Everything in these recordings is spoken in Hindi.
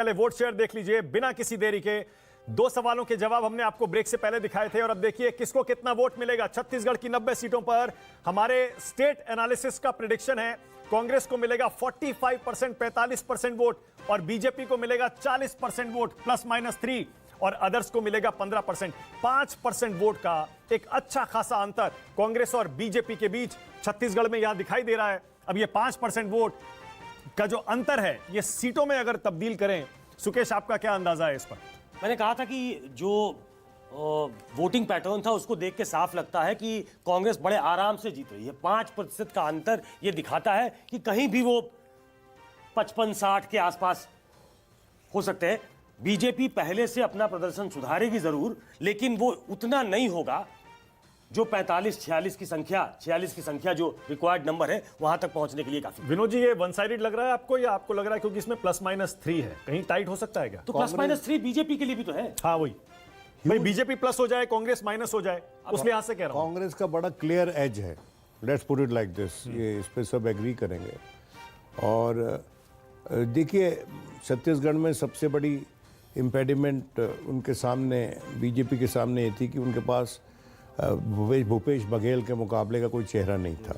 पहले वोट शेयर देख लीजिए बिना किसी देरी के। दो सवालों के जवाब हमने आपको ब्रेक से पहले दिखाए थे और अब देखिए किसको कितना वोट मिलेगा। छत्तीसगढ़ की 90 सीटों पर हमारे स्टेट एनालिसिस का प्रेडिक्शन है कांग्रेस को मिलेगा 45% 45% वोट और बीजेपी को मिलेगा 40% वोट +-3 और अदर्स को मिलेगा 15%। 5% वोट का एक अच्छा खासा अंतर कांग्रेस और बीजेपी के बीच छत्तीसगढ़ में यहां दिखाई दे रहा है। अब ये 5% वोट का जो अंतर है ये सीटों में अगर तब्दील करें, सुकेश आपका क्या अंदाजा है इस पर? मैंने कहा था कि जो वोटिंग पैटर्न था उसको देख के साफ लगता है कि कांग्रेस बड़े आराम से जीत रही है। 5% का अंतर ये दिखाता है कि कहीं भी वो 55-60 के आसपास हो सकते हैं। बीजेपी पहले से अपना प्रदर्शन सुधारेगी जरूर, लेकिन वो उतना नहीं होगा जो 45-46 की संख्या जो रिक्वायर्ड नंबर है वहां तक पहुंचने के लिए काफी। विनोद जी, ये वन साइडेड लग रहा है आपको या आपको लग रहा है क्योंकि इसमें +-3 है, कहीं टाइट हो सकता है क्या? तो +-3 बीजेपी के लिए भी तो है। हाँ वही भाई, बीजेपी प्लस हो जाए कांग्रेस माइनस हो जाए, उस लिहाज से कह रहा हूं। कांग्रेस का बड़ा क्लियर एज है, let's put it like this, ये इस पे सब एग्री करेंगे। और देखिए छत्तीसगढ़ में सबसे बड़ी इम्पेडिमेंट उनके सामने, बीजेपी के सामने ये थी कि उनके पास भूपेश बघेल के मुकाबले का कोई चेहरा नहीं था।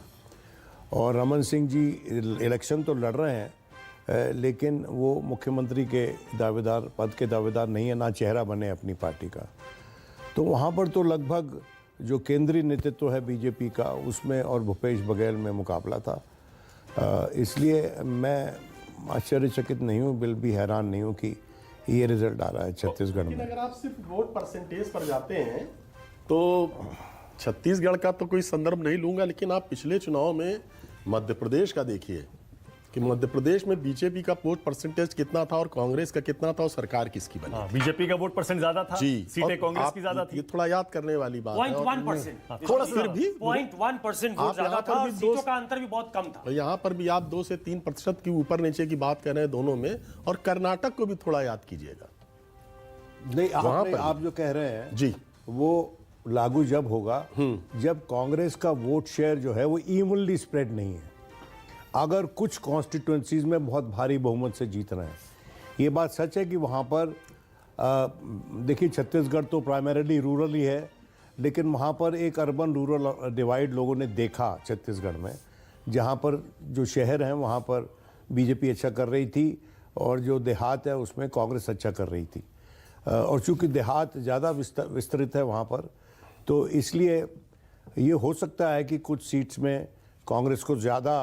और रमन सिंह जी इलेक्शन तो लड़ रहे हैं लेकिन वो मुख्यमंत्री के दावेदार, पद के दावेदार नहीं है, ना चेहरा बने अपनी पार्टी का। तो वहाँ पर तो लगभग जो केंद्रीय नेतृत्व है बीजेपी का उसमें और भूपेश बघेल में मुकाबला था। इसलिए मैं आश्चर्यचकित नहीं हूँ, बिल भी हैरान नहीं हूँ कि ये रिजल्ट आ रहा है छत्तीसगढ़ में। अगर आप सिर्फ वोट परसेंटेज पर जाते हैं तो छत्तीसगढ़ का तो कोई संदर्भ नहीं लूंगा, लेकिन आप पिछले चुनाव में मध्य प्रदेश का देखिए कि मध्य प्रदेश में बीजेपी का वोट परसेंटेज कितना था और कांग्रेस का कितना था और सरकार किसकी बनी। बीजेपी का वोट परसेंट ज्यादा था, जी, सीटें कांग्रेस की ज्यादा थी। ये थोड़ा याद करने वाली बात है। 0.1%, थोड़ा फिर भी 0.1% वोट ज्यादा था और सीटों का अंतर भी बहुत कम था। यहाँ पर भी आप 2 से 3% की ऊपर नीचे की बात कर रहे हैं दोनों में। और कर्नाटक को भी थोड़ा याद कीजिएगा। नहीं, आप जो कह रहे हैं जी वो लागू जब होगा जब कांग्रेस का वोट शेयर जो है वो इवनली स्प्रेड नहीं है। अगर कुछ कॉन्स्टिट्यूएंसीज में बहुत भारी बहुमत से जीत रहे हैं, ये बात सच है कि वहाँ पर देखिए छत्तीसगढ़ तो प्राइमरीली रूरल ही है, लेकिन वहाँ पर एक अर्बन रूरल डिवाइड लोगों ने देखा छत्तीसगढ़ में, जहाँ पर जो शहर हैं वहाँ पर बीजेपी अच्छा कर रही थी और जो देहात है उसमें कांग्रेस अच्छा कर रही थी। और चूंकि देहात ज़्यादा विस्तृत है वहाँ पर, तो इसलिए ये हो सकता है कि कुछ सीट्स में कांग्रेस को ज़्यादा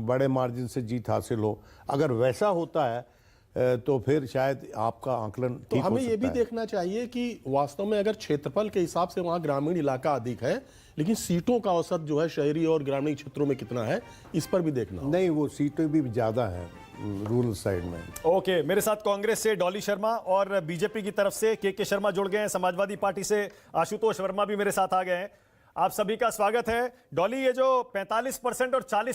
बड़े मार्जिन से जीत हासिल हो। अगर वैसा होता है तो फिर शायद आपका आंकलन तो ठीक हो हमें ये भी सकता है। देखना चाहिए कि वास्तव में अगर क्षेत्रफल के हिसाब से वहाँ ग्रामीण इलाका अधिक है, लेकिन सीटों का औसत जो है शहरी और ग्रामीण क्षेत्रों में कितना है, इस पर भी देखना होगा। नहीं, वो सीटें भी ज़्यादा हैं रूरल साइड में। ओके, मेरे साथ कांग्रेस से डॉली शर्मा और बीजेपी की तरफ से के शर्मा जुड़ गए हैं। समाजवादी पार्टी से आशुतोष वर्मा भी मेरे साथ आ गए हैं। आप सभी का स्वागत है। डॉली, ये जो 45% और 40